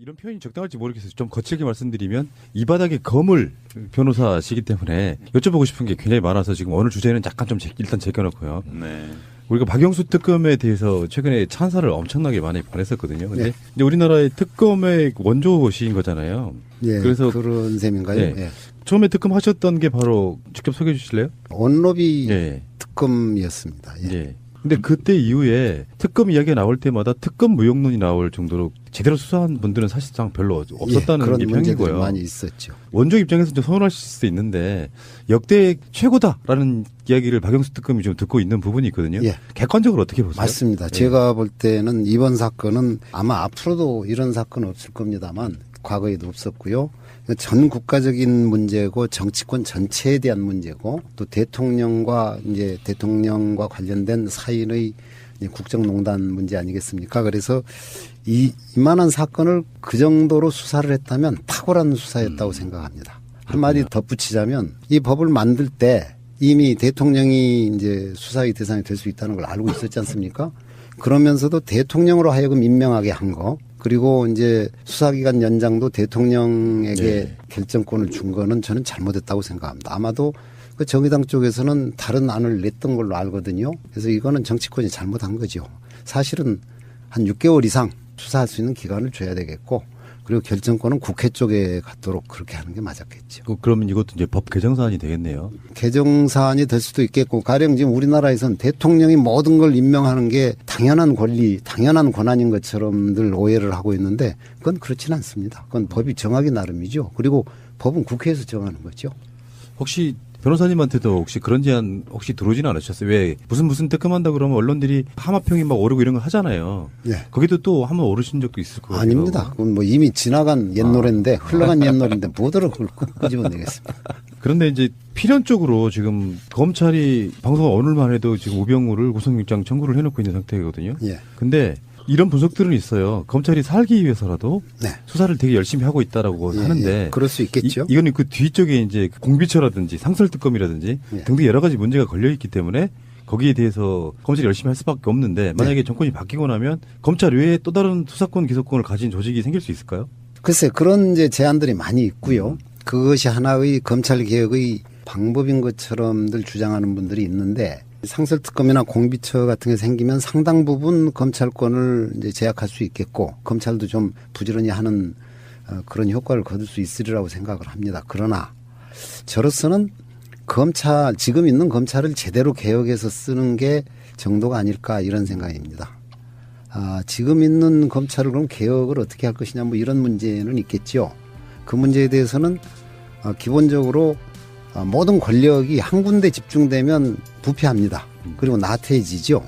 이런 표현이 적당할지 모르겠어요. 좀 거칠게 말씀드리면 이 바닥에 거물 변호사시기 때문에 여쭤보고 싶은 게 굉장히 많아서 지금 오늘 주제는 약간 좀 일단 제껴놓고요. 네. 우리가 박영수 특검에 대해서 최근에 찬사를 엄청나게 많이 보냈었거든요. 근데 네. 이제 우리나라의 특검의 원조시인 거잖아요. 예, 그래서 그런 셈인가요? 예. 예. 처음에 특검 하셨던 게 바로 직접 소개해 주실래요? 원로비 예. 특검이었습니다. 예. 예. 근데 그때 이후에 특검 이야기가 나올 때마다 특검 무용론이 나올 정도로 제대로 수사한 분들은 사실상 별로 없었다는 그런 게 문제들이 평이고요. 많이 있었죠. 원조 입장에서 좀 서운하실 수도 있는데 역대 최고다라는 이야기를 박영수 특검이 좀 듣고 있는 부분이 있거든요. 예. 객관적으로 어떻게 보세요? 맞습니다. 예. 제가 볼 때는 이번 사건은 아마 앞으로도 이런 사건은 없을 겁니다만 과거에도 없었고요. 전 국가적인 문제고 정치권 전체에 대한 문제고 또 대통령과 관련된 사인의 국정농단 문제 아니겠습니까? 그래서 이만한 사건을 그 정도로 수사를 했다면 탁월한 수사였다고 생각합니다. 한마디 덧붙이자면 이 법을 만들 때 이미 대통령이 이제 수사의 대상이 될 수 있다는 걸 알고 있었지 않습니까? 그러면서도 대통령으로 하여금 임명하게 한 거. 그리고 이제 수사기간 연장도 대통령에게 네. 결정권을 준 거는 저는 잘못했다고 생각합니다. 아마도 그 정의당 쪽에서는 다른 안을 냈던 걸로 알거든요. 그래서 이거는 정치권이 잘못한 거죠. 사실은 한 6개월 이상 수사할 수 있는 기간을 줘야 되겠고 그리고 결정권은 국회 쪽에 갖도록 그렇게 하는 게 맞았겠죠. 그러면 이것도 이제 법 개정 사안이 되겠네요. 개정 사안이 될 수도 있겠고 가령 지금 우리나라에서는 대통령이 모든 걸 임명하는 게 당연한 권리, 당연한 권한인 것처럼들 오해를 하고 있는데 그건 그렇지는 않습니다. 그건 법이 정하기 나름이죠. 그리고 법은 국회에서 정하는 거죠. 혹시 변호사님한테도 혹시 그런 제안 혹시 들어오지는 않으셨어요? 왜 무슨 특검한다 그러면 언론들이 하마평이 막 오르고 이런 거 하잖아요. 네. 거기도 또 한번 오르신 적도 있을 거예요. 아닙니다. 그건 뭐 이미 지나간 옛 노래인데 흘러간 옛 노래인데 뭐더러 그걸 끄집어내겠습니다. 그런데 이제 필연적으로 지금 검찰이 방송 오늘만 해도 지금 우병우를 구속영장 청구를 해놓고 있는 상태거든요. 예. 근데 이런 분석들은 있어요. 검찰이 살기 위해서라도 네. 수사를 되게 열심히 하고 있다라고 예, 하는데 예. 그럴 수 있겠죠. 이거는 그 뒤쪽에 이제 공비처라든지 상설특검이라든지 예. 등등 여러 가지 문제가 걸려 있기 때문에 거기에 대해서 검찰이 열심히 할 수밖에 없는데 만약에 정권이 바뀌고 나면 검찰 외에 또 다른 수사권 기소권을 가진 조직이 생길 수 있을까요? 글쎄 그런 이제 제안들이 많이 있고요. 그것이 하나의 검찰 개혁의 방법인 것처럼들 주장하는 분들이 있는데 상설특검이나 공비처 같은 게 생기면 상당 부분 검찰권을 이제 제약할 수 있겠고 검찰도 좀 부지런히 하는 그런 효과를 거둘 수 있으리라고 생각을 합니다. 그러나 저로서는 지금 있는 검찰을 제대로 개혁해서 쓰는 게 정도가 아닐까 이런 생각입니다. 지금 있는 검찰을 그럼 개혁을 어떻게 할 것이냐 뭐 이런 문제는 있겠죠. 그 문제에 대해서는 기본적으로 모든 권력이 한 군데 집중되면 부패합니다. 그리고 나태해지죠.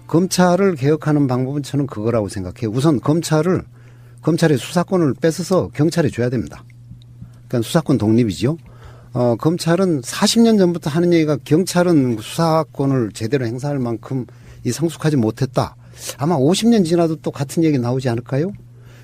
검찰을 개혁하는 방법은 저는 그거라고 생각해요. 우선 검찰의 수사권을 뺏어서 경찰에 줘야 됩니다. 그러니까 수사권 독립이죠. 검찰은 40년 전부터 하는 얘기가 경찰은 수사권을 제대로 행사할 만큼 성숙하지 못했다. 아마 50년 지나도 또 같은 얘기 나오지 않을까요?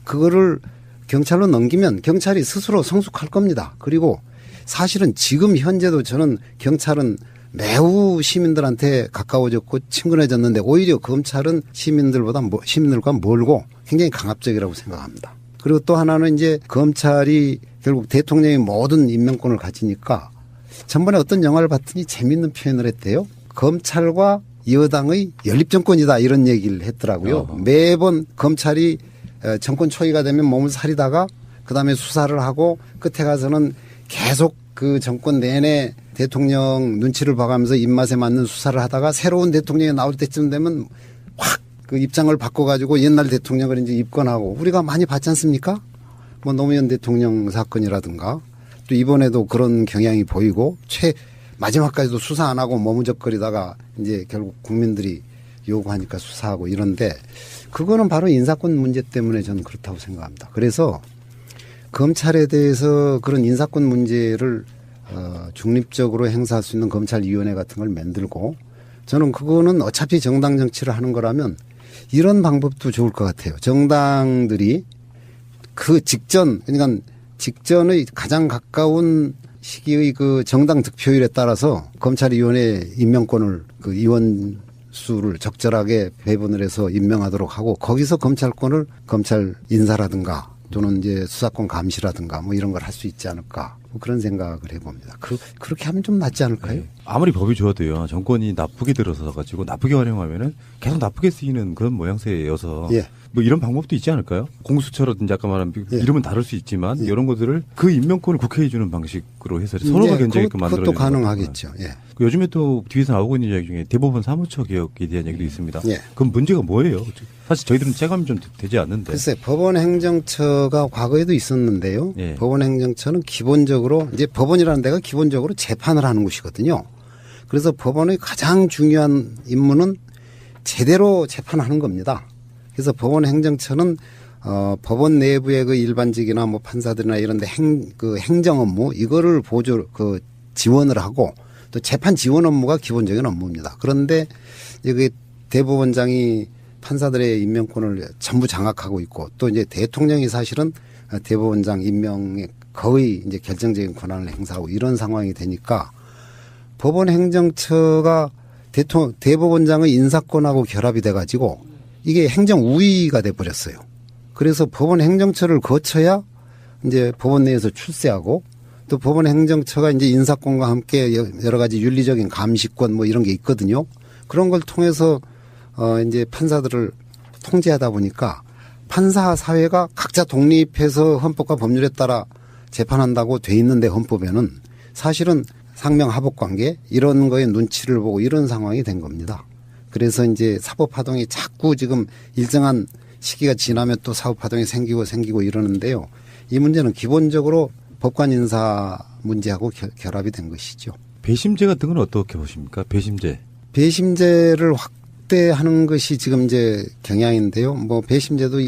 그거를 경찰로 넘기면 경찰이 스스로 성숙할 겁니다. 그리고 사실은 지금 현재도 저는 경찰은 매우 시민들한테 가까워졌고 친근해졌는데 오히려 검찰은 시민들과 멀고 굉장히 강압적이라고 생각합니다. 그리고 또 하나는 이제 검찰이 결국 대통령이 모든 임명권을 가지니까 전번에 어떤 영화를 봤더니 재밌는 표현을 했대요. 검찰과 여당의 연립정권이다 이런 얘기를 했더라고요. 매번 검찰이 정권 초기가 되면 몸을 사리다가 그다음에 수사를 하고 끝에 가서는 계속 그 정권 내내 대통령 눈치를 봐가면서 입맛에 맞는 수사를 하다가 새로운 대통령이 나올 때쯤 되면 확 그 입장을 바꿔가지고 옛날 대통령을 이제 입건하고 우리가 많이 봤지 않습니까? 뭐 노무현 대통령 사건이라든가 또 이번에도 그런 경향이 보이고 마지막까지도 수사 안 하고 머무적거리다가 이제 결국 국민들이 요구하니까 수사하고 이런데 그거는 바로 인사권 문제 때문에 저는 그렇다고 생각합니다. 그래서 검찰에 대해서 그런 인사권 문제를 중립적으로 행사할 수 있는 검찰위원회 같은 걸 만들고 저는 그거는 어차피 정당 정치를 하는 거라면 이런 방법도 좋을 것 같아요. 정당들이 그 그러니까 직전의 가장 가까운 시기의 그 정당 득표율에 따라서 검찰위원회 임명권을 그 의원 수를 적절하게 배분을 해서 임명하도록 하고 거기서 검찰권을 검찰 인사라든가 또는 이제 수사권 감시라든가 뭐 이런 걸 할 수 있지 않을까 뭐 그런 생각을 해봅니다. 그렇게 하면 좀 낫지 않을까요? 네. 아무리 법이 좋아도요. 정권이 나쁘게 들어서 가지고 나쁘게 활용하면은 계속 나쁘게 쓰이는 그런 모양새여서 예. 뭐 이런 방법도 있지 않을까요? 공수처라든지 아까 말한 예. 이름은 다를 수 있지만 예. 이런 것들을 그 임명권을 국회에 주는 방식으로 해서 서로가 견제하게끔 만들어주는 그것도 가능하겠죠. 예. 요즘에 또 뒤에서 나오고 있는 이야기 중에 대법원 사무처 개혁에 대한 얘기도 있습니다. 예. 그럼 문제가 뭐예요? 사실 저희들은 체감이 좀 되지 않는데. 글쎄 법원행정처가 과거에도 있었는데요. 예. 법원행정처는 기본적으로 이제 법원이라는 데가 기본적으로 재판을 하는 곳이거든요. 그래서 법원의 가장 중요한 임무는 제대로 재판하는 겁니다. 그래서 법원행정처는 법원 내부의 그 일반직이나 뭐 판사들이나 이런 데 행정 업무 이거를 지원을 하고 또 재판 지원 업무가 기본적인 업무입니다. 그런데 이게 대법원장이 판사들의 임명권을 전부 장악하고 있고 또 이제 대통령이 사실은 대법원장 임명에 거의 이제 결정적인 권한을 행사하고 이런 상황이 되니까 법원 행정처가 대법원장의 인사권하고 결합이 돼 가지고 이게 행정 우위가 돼 버렸어요. 그래서 법원 행정처를 거쳐야 이제 법원 내에서 출세하고 또 법원 행정처가 이제 인사권과 함께 여러 가지 윤리적인 감시권 뭐 이런 게 있거든요. 그런 걸 통해서 이제 판사들을 통제하다 보니까 판사 사회가 각자 독립해서 헌법과 법률에 따라 재판한다고 돼 있는데 헌법에는 사실은 상명하복 관계 이런 거에 눈치를 보고 이런 상황이 된 겁니다. 그래서 이제 사법 파동이 자꾸 지금 일정한 시기가 지나면 또 사법 파동이 생기고 이러는데요. 이 문제는 기본적으로 법관 인사 문제하고 결합이 된 것이죠. 배심제 같은 건 어떻게 보십니까? 배심제를 확대하는 것이 지금 이제 경향인데요. 뭐 배심제도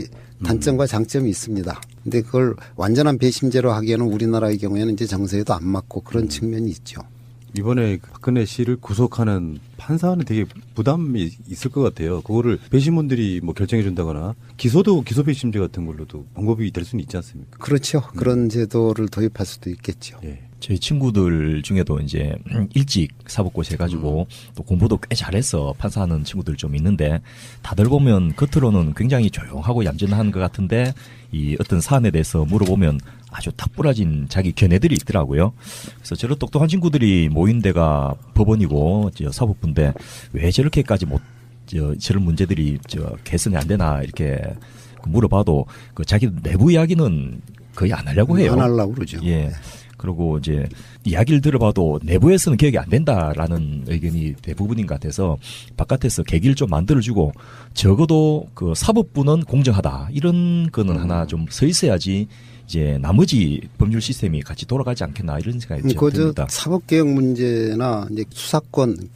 단점과 장점이 있습니다. 근데 그걸 완전한 배심제로 하기에는 우리나라의 경우에는 이제 정세에도 안 맞고 그런 측면이 있죠. 이번에 박근혜 씨를 구속하는 판사는 되게 부담이 있을 것 같아요. 그거를 배심원들이 뭐 결정해 준다거나 기소 배심제 같은 걸로도 방법이 될 수는 있지 않습니까? 그렇죠. 그런 제도를 도입할 수도 있겠죠. 예. 저희 친구들 중에도 이제 일찍 사법고시 해가지고 또 공부도 꽤 잘해서 판사하는 친구들 좀 있는데 다들 보면 겉으로는 굉장히 조용하고 얌전한 것 같은데 이 어떤 사안에 대해서 물어보면 아주 탁 부러진 자기 견해들이 있더라고요. 그래서 저런 똑똑한 친구들이 모인 데가 법원이고 사법부인데 왜 저렇게까지 저런 문제들이 개선이 안 되나 이렇게 물어봐도 그 자기 내부 이야기는 거의 안 하려고 해요. 안 하려고 그러죠. 예. 그리고 이제 이야기를 들어봐도 내부에서는 기억이 안 된다라는 의견이 대부분인 것 같아서 바깥에서 계기를 좀 만들어주고 적어도 그 사법부는 공정하다 이런 거는 하나 좀 서 있어야지 이제 나머지 법률 시스템이 같이 돌아가지 않겠나 이런 생각이 듭니다. 사법개혁 문제나 이제 수사권,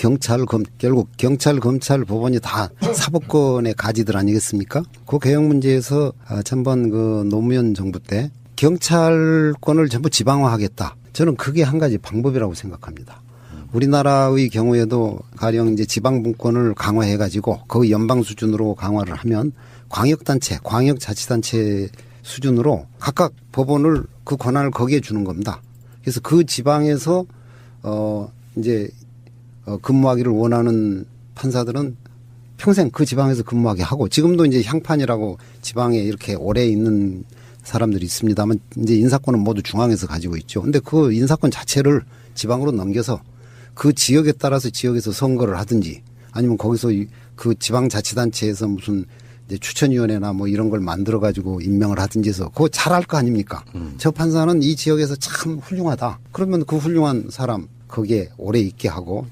결국 경찰, 검찰, 법원이 다 사법권의 가지들 아니겠습니까? 그 개혁 문제에서 전번 그 노무현 정부 때 경찰권을 전부 지방화하겠다. 저는 그게 한 가지 방법이라고 생각합니다. 우리나라의 경우에도 가령 이제 지방분권을 강화해 가지고 거의 연방 수준으로 강화를 하면 광역단체, 광역자치단체 수준으로 각각 법원을 그 권한을 거기에 주는 겁니다. 그래서 그 지방에서 이제 근무하기를 원하는 판사들은 평생 그 지방에서 근무하게 하고 지금도 이제 향판이라고 지방에 이렇게 오래 있는 사람들이 있습니다만 이제 인사권은 모두 중앙에서 가지고 있죠. 근데 그 인사권 자체를 지방으로 넘겨서 그 지역에 따라서 지역에서 선거를 하든지 아니면 거기서 그 지방자치단체에서 무슨 이제 추천위원회나 뭐 이런 걸 만들어 가지고 임명을 하든지 해서 그거 잘할 거 아닙니까? 저 판사는 이 지역에서 참 훌륭하다. 그러면 그 훌륭한 사람 거기에 오래 있게 하고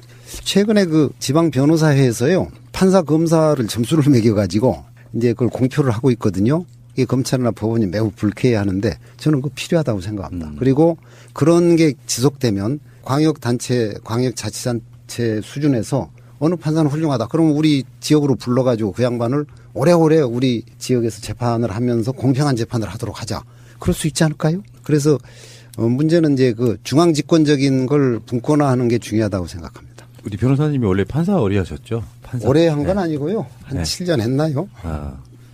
최근에 그 지방 변호사회에서요 판사 검사를 점수를 매겨 가지고 이제 그걸 공표를 하고 있거든요. 이게 검찰이나 법원이 매우 불쾌해하는데 저는 그거 필요하다고 생각합니다. 그리고 그런 게 지속되면 광역단체, 광역자치단체 수준에서 어느 판사는 훌륭하다. 그러면 우리 지역으로 불러가지고 그 양반을 오래오래 우리 지역에서 재판을 하면서 공평한 재판을 하도록 하자. 그럴 수 있지 않을까요? 그래서 문제는 이제 그 중앙집권적인 걸 분권화하는 게 중요하다고 생각합니다. 우리 변호사님이 원래 판사 오래 하셨죠? 오래 한 건 아니고요. 한 7년 했나요?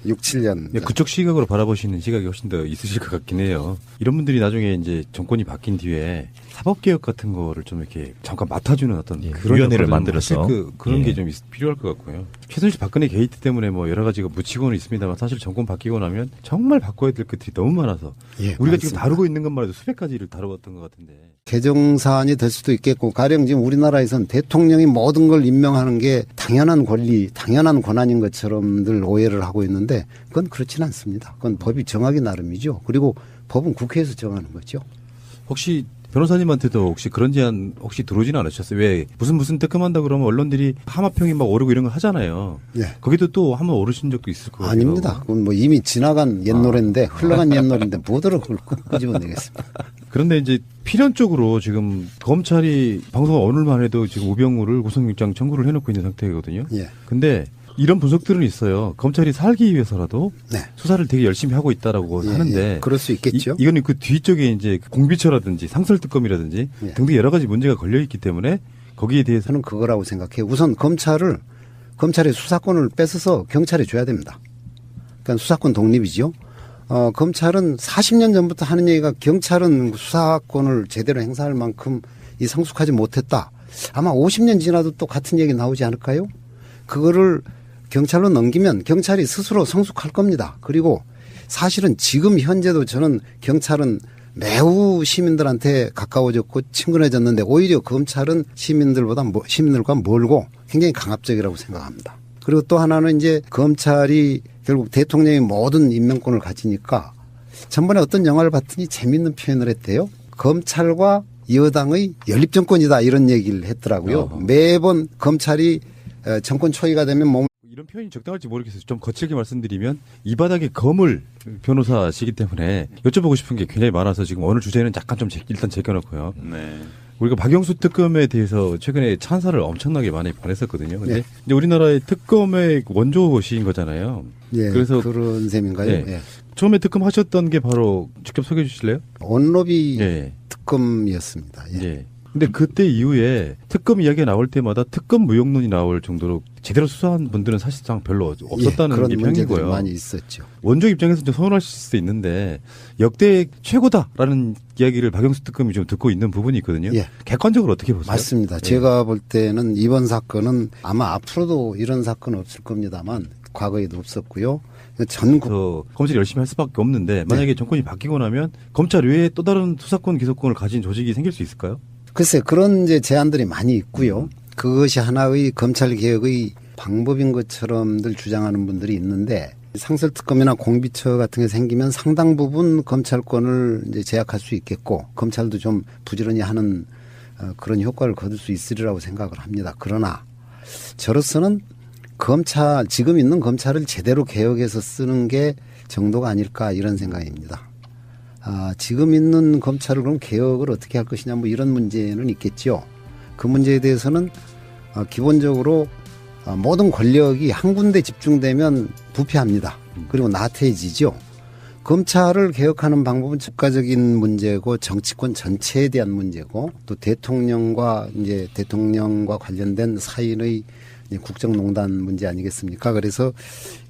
6, 7년. 네, 그쪽 시각으로 바라보시는 시각이 훨씬 더 있으실 것 같긴 해요. 이런 분들이 나중에 이제 정권이 바뀐 뒤에 사법개혁 같은 거를 좀 이렇게 잠깐 맡아주는 어떤 그런 위원회를 만들어서 그런 게 좀 필요할 것 같고요. 최순실 박근혜 게이트 때문에 뭐 여러 가지가 묻히고는 있습니다만 사실 정권 바뀌고 나면 정말 바꿔야 될 것들이 너무 많아서 예, 우리가 많습니다. 지금 다루고 있는 것만 해도 수백 가지를 다루었던 것 같은데. 개정사안이 될 수도 있겠고 가령 지금 우리나라에선 대통령이 모든 걸 임명하는 게 당연한 권리, 당연한 권한인 것처럼들 오해를 하고 있는데 그건 그렇지는 않습니다. 그건 법이 정하기 나름이죠. 그리고 법은 국회에서 정하는 거죠. 혹시 변호사님한테도 혹시 그런 제안 혹시 들어오지는 않으셨어요? 왜 무슨 특검한다 그러면 언론들이 하마평이 막 오르고 이런 거 하잖아요. 예. 거기도 또 한번 오르신 적도 있을 거예요. 아닙니다. 그건 뭐 이미 지나간 옛 노래인데 흘러간 옛 노래인데 뭐더러 그걸 끄집어내겠습니다. 그런데 이제 필연적으로 지금 검찰이 방송 오늘만 해도 지금 우병우를 구속영장 청구를 해놓고 있는 상태거든요. 예. 근데 이런 분석들은 있어요. 검찰이 살기 위해서라도 네. 수사를 되게 열심히 하고 있다라고 예, 하는데 예. 그럴 수 있겠죠. 이거는 그 뒤쪽에 이제 공비처라든지 상설특검이라든지 예. 등등 여러 가지 문제가 걸려 있기 때문에 거기에 대해서 저는 그거라고 생각해요. 우선 검찰의 수사권을 뺏어서 경찰에 줘야 됩니다. 그러니까 수사권 독립이죠. 검찰은 40년 전부터 하는 얘기가 경찰은 수사권을 제대로 행사할 만큼 이 성숙하지 못했다. 아마 50년 지나도 또 같은 얘기 나오지 않을까요? 그거를 경찰로 넘기면 경찰이 스스로 성숙할 겁니다. 그리고 사실은 지금 현재도 저는 경찰은 매우 시민들한테 가까워졌고 친근해졌는데 오히려 검찰은 시민들과 멀고 굉장히 강압적이라고 생각합니다. 그리고 또 하나는 이제 검찰이 결국 대통령의 모든 임명권을 가지니까 전번에 어떤 영화를 봤더니 재밌는 표현을 했대요. 검찰과 여당의 연립정권이다 이런 얘기를 했더라고요. 매번 검찰이 정권 초기가 되면 이런 표현이 적당할지 모르겠어요. 좀 거칠게 말씀드리면 이 바닥에 검을 변호사시기 때문에 여쭤보고 싶은 게 굉장히 많아서 지금 오늘 주제는 약간 좀 일단 제껴놓고요. 네. 우리가 박영수 특검에 대해서 최근에 찬사를 엄청나게 많이 보냈었거든요. 근데 네. 이제 우리나라의 특검의 원조시인 거잖아요. 예, 그래서 그런 셈인가요? 예. 예. 처음에 특검 하셨던 게 바로 직접 소개해 주실래요? 원로비 예. 특검이었습니다. 예. 예. 근데 그때 이후에 특검 이야기가 나올 때마다 특검 무용론이 나올 정도로 제대로 수사한 분들은 사실상 별로 없었다는 그런 게 문제들이 평이고요. 많이 있었죠. 원조 입장에서 좀 서운하실 수도 있는데 역대 최고다라는 이야기를 박영수 특검이 좀 듣고 있는 부분이 있거든요. 예. 객관적으로 어떻게 보세요? 맞습니다. 예. 제가 볼 때는 이번 사건은 아마 앞으로도 이런 사건 없을 겁니다만 과거에도 없었고요. 전국 그래서 검찰이 열심히 할 수밖에 없는데 만약에 네. 정권이 바뀌고 나면 검찰 외에 또 다른 수사권 기소권을 가진 조직이 생길 수 있을까요? 글쎄 그런 이제 제안들이 많이 있고요. 그것이 하나의 검찰 개혁의 방법인 것처럼들 주장하는 분들이 있는데 상설특검이나 공비처 같은 게 생기면 상당 부분 검찰권을 이제 제약할 수 있겠고 검찰도 좀 부지런히 하는 그런 효과를 거둘 수 있으리라고 생각을 합니다. 그러나 저로서는 지금 있는 검찰을 제대로 개혁해서 쓰는 게 정도가 아닐까 이런 생각입니다. 지금 있는 검찰을 그럼 개혁을 어떻게 할 것이냐 뭐 이런 문제는 있겠죠. 그 문제에 대해서는 기본적으로 모든 권력이 한 군데 집중되면 부패합니다. 그리고 나태해지죠. 검찰을 개혁하는 방법은 국가적인 문제고 정치권 전체에 대한 문제고 또 대통령과 관련된 사인의 국정농단 문제 아니겠습니까? 그래서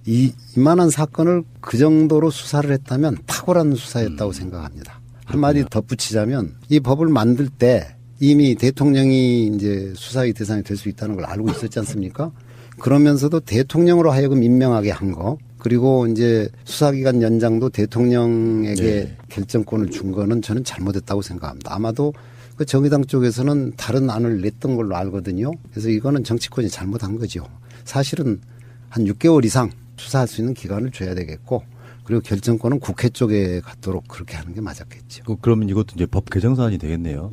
이만한 사건을 그 정도로 수사를 했다면 탁월한 수사였다고 생각합니다. 한마디 덧붙이자면 이 법을 만들 때 이미 대통령이 이제 수사의 대상이 될 수 있다는 걸 알고 있었지 않습니까? 그러면서도 대통령으로 하여금 임명하게 한 거, 그리고 이제 수사기간 연장도 대통령에게 네. 결정권을 준 거는 저는 잘못했다고 생각합니다. 아마도 그 정의당 쪽에서는 다른 안을 냈던 걸로 알거든요. 그래서 이거는 정치권이 잘못한 거죠. 사실은 한 6개월 이상 수사할 수 있는 기간을 줘야 되겠고, 그리고 결정권은 국회 쪽에 갖도록 그렇게 하는 게 맞았겠죠. 그러면 이것도 이제 법 개정 사안이 되겠네요.